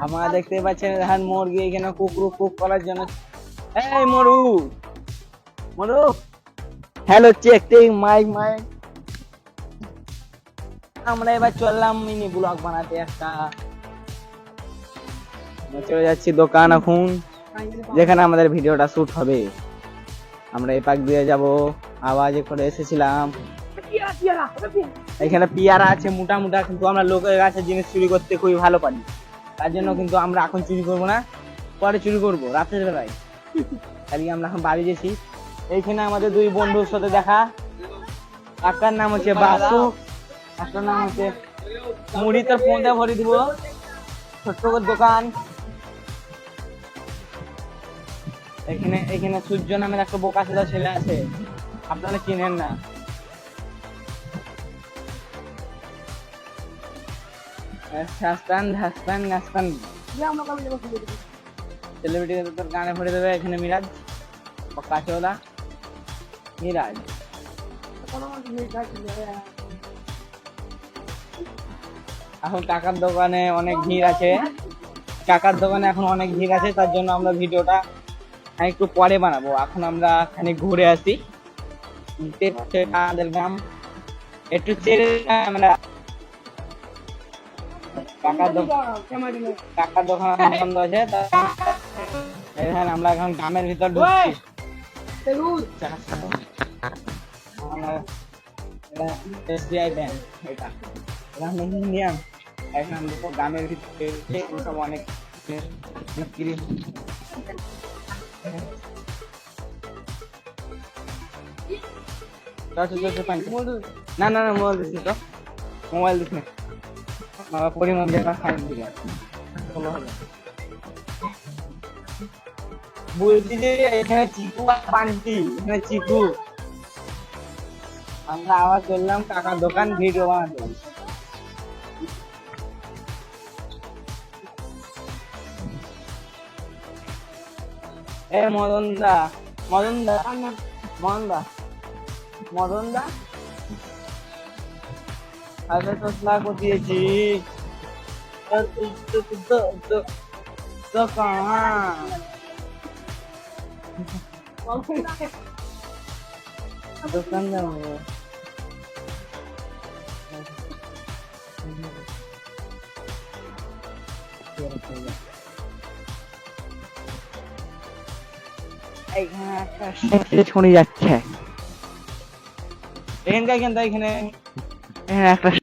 আপনারা দেখতে পাচ্ছেন দেখেন মুরগি এখানে কুকুর কুক করার জন্য। এই মরু মরু, হ্যালো চেক টেক মাইক মাইক। আমরা এবার চললাম মিনি ব্লগ বানাতে একটা। চলে যাচ্ছি দোকান এখন, যেখানে আমাদের ভিডিওটা শুট হবে। আমরা এই পাক দিয়ে যাব, আওয়াজে করে এসেছিলাম। এখানে পিয়ারা আছে মোটা মোটা, কিন্তু আমরা লোকের কাছে জিনিস চুরি করতে খুবই ভালো পারি। তার জন্য কিন্তু আমরা এখন চুরি করবো না, পরে চুরি করবো রাতের বেলায়। তাই আমরা এখন বাড়ি গেছি। এইখানে আমাদের দুই বন্ধুর সাথে দেখা। একটার নাম হচ্ছে বাসু, একটার নাম হচ্ছে মুড়ি। তোর ফোনটা ভরে দিব, ছোট্ট করে দোকান। এখানে এখানে সূর্য নামের একটা বোকা ছেলে ছেলে আছে, আপনারা চিনেন না। সেলিব্রিটি তোর গানে ভরে দেবে। এখানে মিরাজ কাছেওলা মিরাজ। এখন কাকার দোকানে অনেক ভিড় আছে, কাকার দোকানে এখন অনেক ভিড় আছে। তার জন্য আমরা ভিডিওটা একটু পরে বানাবো। এখন আমরা এখানে ঘুরে আসি আমাদের গ্রাম একটু চেরে। আমরা কাকার দোকান বন্ধ আছে, এখানে আমরা এখন গ্রামের ভিতর ঢুকছি। SBI ব্যাংক, এটা ইন্ডিয়ান। এখন গ্রামের ভিতরে সব অনেক না না না মোবাইল দিচ্ছি তো, মোবাইল দিচ্ছি পরিমাণ ফাইন দিলাম। বলছি যে এখানে চিকু আর পান্তি, এখানে চিকু। আমরা আবার চললাম কাকার দোকান ভিডিও বানাতে। এ মদন দা, মদন দা, মদন দা, মদন দা, আগে তো লাখো দিয়েছি তো कहाँ দোকান যাবো। এখানে একটা শুনে যাচ্ছে, এখানকার কিন্তু এখানে একটা